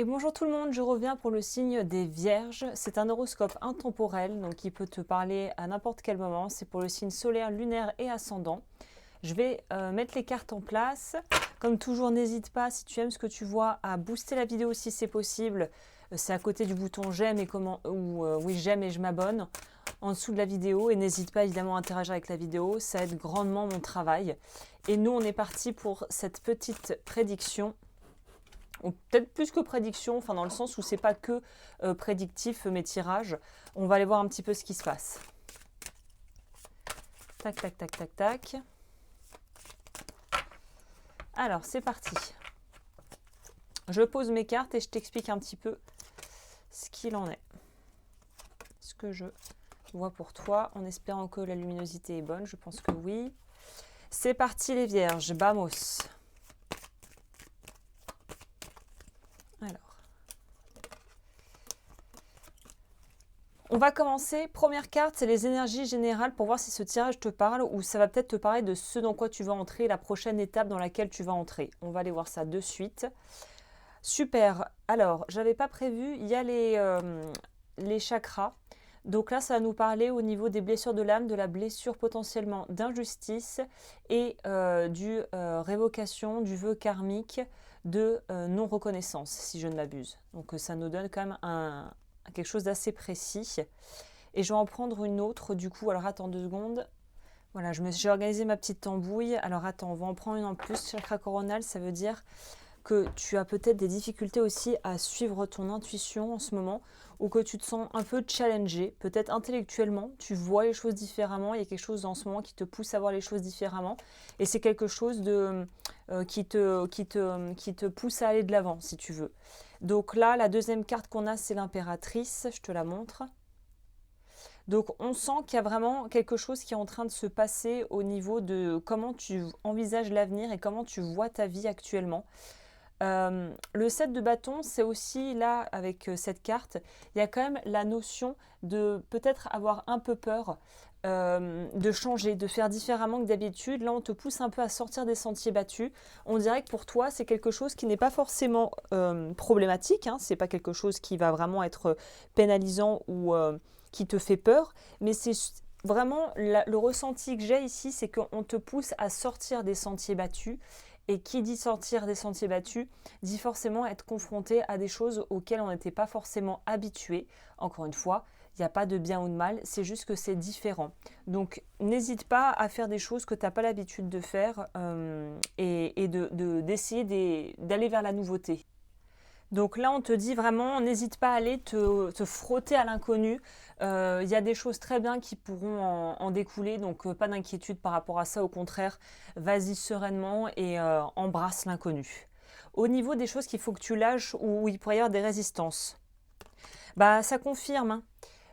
Et bonjour tout le monde, je reviens pour le signe des Vierges. C'est un horoscope intemporel, donc qui peut te parler à n'importe quel moment. C'est pour le signe solaire, lunaire et ascendant. Je vais mettre les cartes en place. Comme toujours, n'hésite pas, si tu aimes ce que tu vois, à booster la vidéo si c'est possible. C'est à côté du bouton j'aime et comment ou oui j'aime et je m'abonne en dessous de la vidéo. Et n'hésite pas évidemment à interagir avec la vidéo, ça aide grandement mon travail. Et nous, on est parti pour cette petite prédiction. Ou peut-être plus que prédiction, enfin dans le sens où c'est pas que prédictif mes tirages. On va aller voir un petit peu ce qui se passe. Tac, tac, tac, tac, tac. Alors, c'est parti. Je pose mes cartes et je t'explique un petit peu ce qu'il en est. Ce que je vois pour toi, en espérant que la luminosité est bonne. Je pense que oui. C'est parti les Vierges, vamos. Alors. On va commencer. Première carte, c'est les énergies générales pour voir si ce tirage te parle ou ça va peut-être te parler de ce dans quoi tu vas entrer, la prochaine étape dans laquelle tu vas entrer. On va aller voir ça de suite. Super. Alors, j'avais pas prévu, il y a les chakras. Donc là, ça va nous parler au niveau des blessures de l'âme, de la blessure potentiellement d'injustice et du révocation, du vœu karmique de non-reconnaissance, si je ne m'abuse. Donc ça nous donne quand même quelque chose d'assez précis. Et je vais en prendre une autre du coup. Alors attends 2 secondes. Voilà, j'ai organisé ma petite tambouille. Alors attends, on va en prendre une en plus. Chakra coronal, ça veut dire que tu as peut-être des difficultés aussi à suivre ton intuition en ce moment, ou que tu te sens un peu challengé, peut-être intellectuellement, tu vois les choses différemment, il y a quelque chose en ce moment qui te pousse à voir les choses différemment, et c'est quelque chose qui te pousse à aller de l'avant, si tu veux. Donc là, la deuxième carte qu'on a, c'est l'impératrice, je te la montre. Donc on sent qu'il y a vraiment quelque chose qui est en train de se passer au niveau de comment tu envisages l'avenir et comment tu vois ta vie actuellement. Le 7 de bâton, c'est aussi là, avec cette carte, il y a quand même la notion de peut-être avoir un peu peur de changer, de faire différemment que d'habitude. Là, on te pousse un peu à sortir des sentiers battus. On dirait que pour toi, c'est quelque chose qui n'est pas forcément problématique. Hein. C'est pas quelque chose qui va vraiment être pénalisant ou qui te fait peur. Mais c'est vraiment le ressenti que j'ai ici, c'est qu'on te pousse à sortir des sentiers battus. Et qui dit sortir des sentiers battus, dit forcément être confronté à des choses auxquelles on n'était pas forcément habitué. Encore une fois, il n'y a pas de bien ou de mal, c'est juste que c'est différent. Donc n'hésite pas à faire des choses que tu n'as pas l'habitude de faire et d'essayer d'aller vers la nouveauté. Donc là, on te dit vraiment, n'hésite pas à aller te frotter à l'inconnu. Il y a des choses très bien qui pourront en découler, donc pas d'inquiétude par rapport à ça. Au contraire, vas-y sereinement et embrasse l'inconnu. Au niveau des choses qu'il faut que tu lâches ou où il pourrait y avoir des résistances, bah ça confirme. Hein.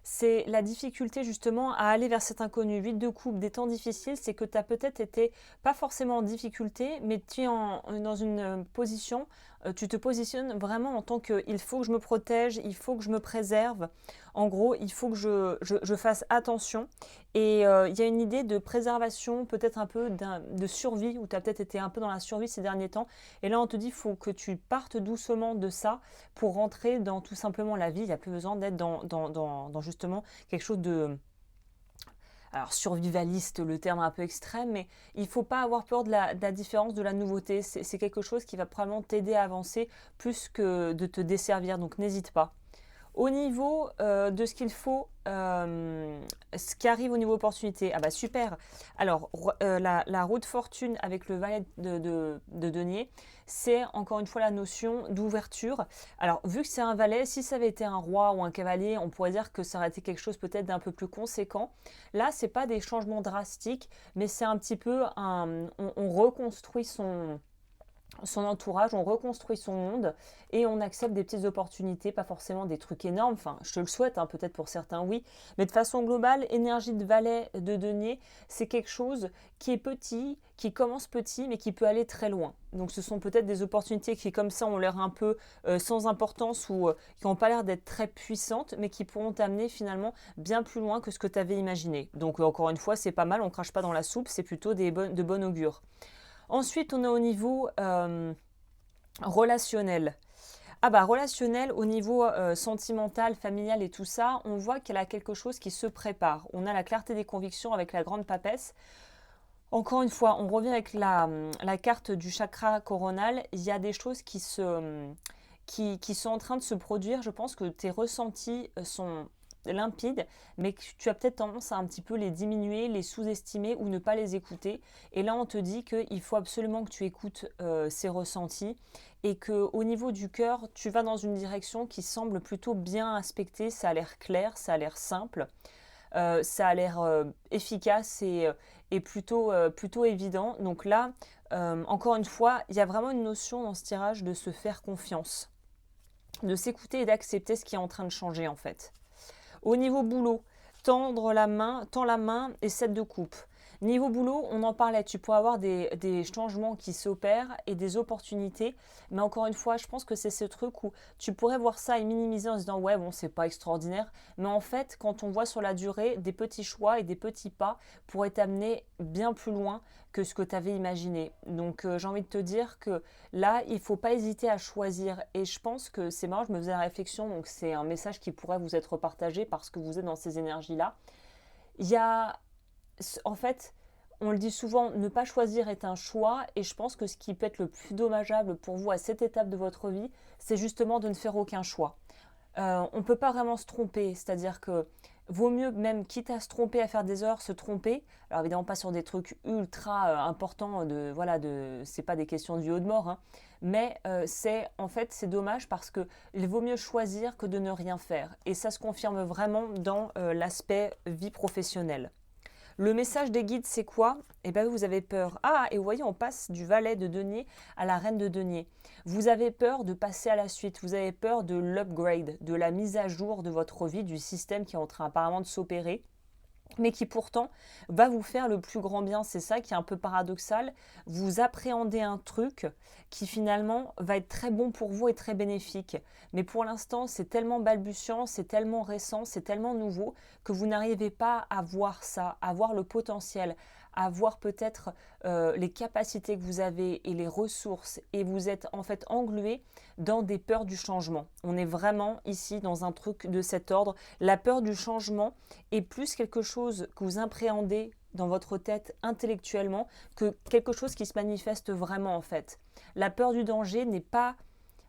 C'est la difficulté justement à aller vers cet inconnu. 8 de coupe, des temps difficiles, c'est que tu as peut-être été pas forcément en difficulté, mais tu es dans une position, tu te positionnes vraiment en tant que il faut que je me protège, il faut que je me préserve. En gros, il faut que je fasse attention. Et il y a une idée de préservation, peut-être un peu de survie, où tu as peut-être été un peu dans la survie ces derniers temps. Et là, on te dit, il faut que tu partes doucement de ça pour rentrer dans tout simplement la vie. Il n'y a plus besoin d'être dans justement quelque chose de... Alors survivaliste, le terme un peu extrême, mais il ne faut pas avoir peur de la différence, de la nouveauté. C'est quelque chose qui va probablement t'aider à avancer plus que de te desservir, donc n'hésite pas. Au niveau de ce qu'il faut, ce qui arrive au niveau opportunité, ah bah super. Alors, la roue de fortune avec le valet de denier, c'est encore une fois la notion d'ouverture. Alors, vu que c'est un valet, si ça avait été un roi ou un cavalier, on pourrait dire que ça aurait été quelque chose peut-être d'un peu plus conséquent. Là, c'est pas des changements drastiques, mais c'est un petit peu on reconstruit son entourage, on reconstruit son monde et on accepte des petites opportunités, pas forcément des trucs énormes, enfin je te le souhaite, hein, peut-être pour certains oui, mais de façon globale, énergie de valet de denier, c'est quelque chose qui est petit, qui commence petit mais qui peut aller très loin. Donc ce sont peut-être des opportunités qui comme ça ont l'air un peu sans importance ou qui n'ont pas l'air d'être très puissantes mais qui pourront t'amener finalement bien plus loin que ce que tu avais imaginé. Donc encore une fois, c'est pas mal, on crache pas dans la soupe, c'est plutôt de bon augure. Ensuite, on est au niveau relationnel. Ah bah relationnel, au niveau sentimental, familial et tout ça, on voit qu'elle a quelque chose qui se prépare. On a la clarté des convictions avec la grande papesse. Encore une fois, on revient avec la carte du chakra coronal. Il y a des choses qui sont en train de se produire. Je pense que tes ressentis sont limpides, mais que tu as peut-être tendance à un petit peu les diminuer, les sous-estimer ou ne pas les écouter. Et là, on te dit qu'il faut absolument que tu écoutes ces ressentis et qu'au niveau du cœur, tu vas dans une direction qui semble plutôt bien aspectée. Ça a l'air clair, ça a l'air simple. Ça a l'air efficace et plutôt évident. Donc là, encore une fois, il y a vraiment une notion dans ce tirage de se faire confiance, de s'écouter et d'accepter ce qui est en train de changer en fait. Au niveau boulot, tends la main et 7 de coupe. Niveau boulot, on en parlait, tu pourrais avoir des changements qui s'opèrent et des opportunités. Mais encore une fois, je pense que c'est ce truc où tu pourrais voir ça et minimiser en se disant ouais, bon, c'est pas extraordinaire. Mais en fait, quand on voit sur la durée, des petits choix et des petits pas pourraient t'amener bien plus loin que ce que tu avais imaginé. Donc j'ai envie de te dire que là, il ne faut pas hésiter à choisir. Et je pense que c'est marrant, je me faisais la réflexion, donc c'est un message qui pourrait vous être partagé parce que vous êtes dans ces énergies-là. Il y a en fait, on le dit souvent, ne pas choisir est un choix et je pense que ce qui peut être le plus dommageable pour vous à cette étape de votre vie, c'est justement de ne faire aucun choix. On ne peut pas vraiment se tromper, c'est-à-dire que vaut mieux même, quitte à se tromper, à faire des heures, se tromper. Alors évidemment pas sur des trucs ultra importants, c'est pas des questions de vie ou de mort, hein, mais c'est dommage parce que il vaut mieux choisir que de ne rien faire. Et ça se confirme vraiment dans l'aspect vie professionnelle. Le message des guides, c'est quoi? Eh bien, vous avez peur. Ah, et vous voyez, on passe du valet de denier à la reine de denier. Vous avez peur de passer à la suite. Vous avez peur de l'upgrade, de la mise à jour de votre vie, du système qui est en train apparemment de s'opérer, mais qui pourtant va vous faire le plus grand bien. C'est ça qui est un peu paradoxal. Vous appréhendez un truc qui finalement va être très bon pour vous et très bénéfique. Mais pour l'instant, c'est tellement balbutiant, c'est tellement récent, c'est tellement nouveau que vous n'arrivez pas à voir ça, à voir le potentiel, à voir peut-être les capacités que vous avez et les ressources. Et vous êtes en fait englué dans des peurs du changement. On est vraiment ici dans un truc de cet ordre. La peur du changement est plus quelque chose que vous appréhendez dans votre tête intellectuellement que quelque chose qui se manifeste vraiment en fait. La peur du danger n'est pas,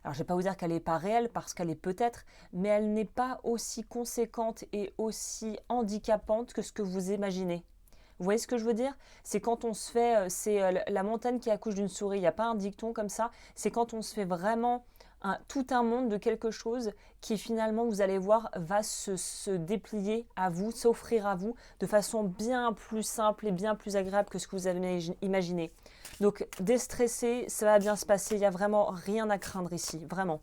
alors je ne vais pas vous dire qu'elle n'est pas réelle parce qu'elle est peut-être, mais elle n'est pas aussi conséquente et aussi handicapante que ce que vous imaginez. Vous voyez ce que je veux dire? C'est quand on se fait, c'est la montagne qui accouche d'une souris, il n'y a pas un dicton comme ça, c'est quand on se fait vraiment tout un monde de quelque chose qui finalement, vous allez voir, va se déplier à vous, s'offrir à vous de façon bien plus simple et bien plus agréable que ce que vous avez imaginé. Donc déstressez, ça va bien se passer, il n'y a vraiment rien à craindre ici, vraiment.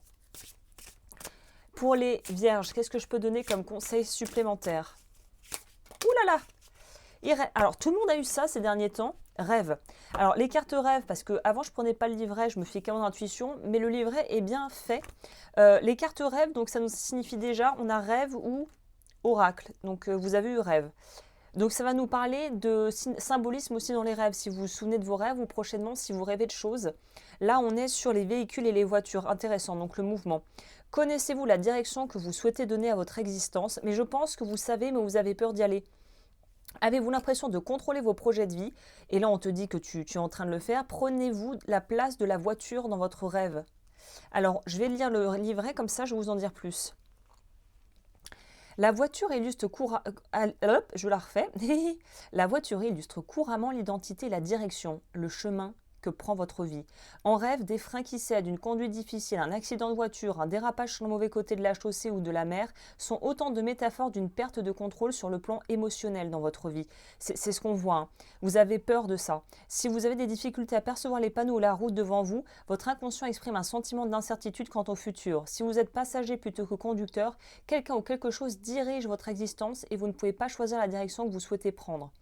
Pour les vierges, qu'est-ce que je peux donner comme conseil supplémentaire? Ouh là là! Alors, tout le monde a eu ça ces derniers temps. Rêve. Alors, les cartes rêve, parce que avant je prenais pas le livret, je me fiais qu'à mon intuition, mais le livret est bien fait. Les cartes rêve, donc ça nous signifie déjà, on a rêve ou oracle. Donc, vous avez eu rêve. Donc, ça va nous parler de symbolisme aussi dans les rêves. Si vous vous souvenez de vos rêves ou prochainement, si vous rêvez de choses. Là, on est sur les véhicules et les voitures. Intéressant, donc le mouvement. Connaissez-vous la direction que vous souhaitez donner à votre existence? Mais je pense que vous savez, mais vous avez peur d'y aller. Avez-vous l'impression de contrôler vos projets de vie? Et là, on te dit que tu es en train de le faire. Prenez-vous la place de la voiture dans votre rêve. Alors, je vais lire le livret, comme ça, je vais vous en dire plus. La voiture illustre je la refais. La voiture illustre couramment l'identité et la direction, le chemin que prend votre vie. En rêve, des freins qui cèdent, une conduite difficile, un accident de voiture, un dérapage sur le mauvais côté de la chaussée ou de la mer sont autant de métaphores d'une perte de contrôle sur le plan émotionnel dans votre vie. C'est ce qu'on voit. Hein. Vous avez peur de ça. Si vous avez des difficultés à percevoir les panneaux ou la route devant vous, votre inconscient exprime un sentiment d'incertitude quant au futur. Si vous êtes passager plutôt que conducteur, quelqu'un ou quelque chose dirige votre existence et vous ne pouvez pas choisir la direction que vous souhaitez prendre.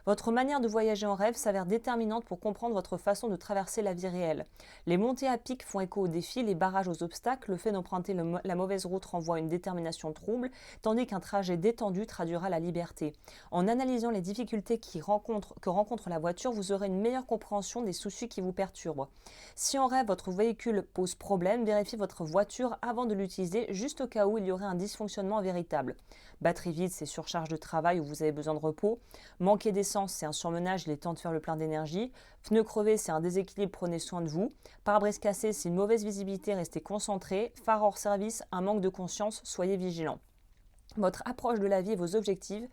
Votre manière de voyager en rêve s'avère déterminante pour comprendre votre façon de traverser la vie réelle. Les montées à pic font écho aux défis, les barrages aux obstacles, le fait d'emprunter la mauvaise route renvoie à une détermination trouble, tandis qu'un trajet détendu traduira la liberté. En analysant les difficultés que rencontre la voiture, vous aurez une meilleure compréhension des soucis qui vous perturbent. Si en rêve votre véhicule pose problème, vérifiez votre voiture avant de l'utiliser, juste au cas où il y aurait un dysfonctionnement véritable. Batterie vide, c'est surcharge de travail où vous avez besoin de repos. Manquer d'essence, c'est un surmenage, il est temps de faire le plein d'énergie. Pneu crevé, c'est un déséquilibre, prenez soin de vous. Pare-brise cassé, c'est une mauvaise visibilité, restez concentré. Phare hors service, un manque de conscience, soyez vigilant. Votre approche de la vie et vos objectifs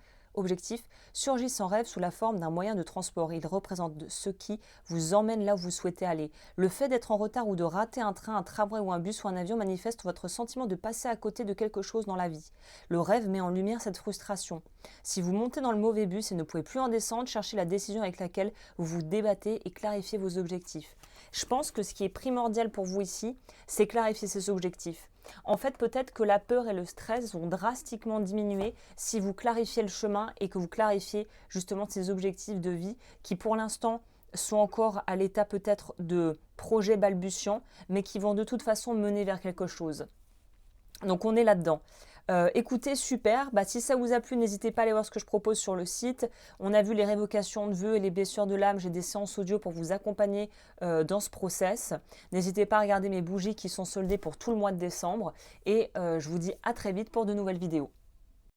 surgissent en rêve sous la forme d'un moyen de transport. Ils représentent ce qui vous emmène là où vous souhaitez aller. Le fait d'être en retard ou de rater un train, un tramway ou un bus ou un avion manifeste votre sentiment de passer à côté de quelque chose dans la vie. Le rêve met en lumière cette frustration. Si vous montez dans le mauvais bus et ne pouvez plus en descendre, cherchez la décision avec laquelle vous vous débattez et clarifiez vos objectifs. Je pense que ce qui est primordial pour vous ici, c'est clarifier ces objectifs. En fait, peut-être que la peur et le stress vont drastiquement diminuer si vous clarifiez le chemin et que vous clarifiez justement ces objectifs de vie qui pour l'instant sont encore à l'état peut-être de projet balbutiant, mais qui vont de toute façon mener vers quelque chose. Donc on est là-dedans. Écoutez, super. Si ça vous a plu, n'hésitez pas à aller voir ce que je propose sur le site. On a vu les révocations de vœux et les blessures de l'âme. J'ai des séances audio pour vous accompagner dans ce process. N'hésitez pas à regarder mes bougies qui sont soldées pour tout le mois de décembre. Et je vous dis à très vite pour de nouvelles vidéos.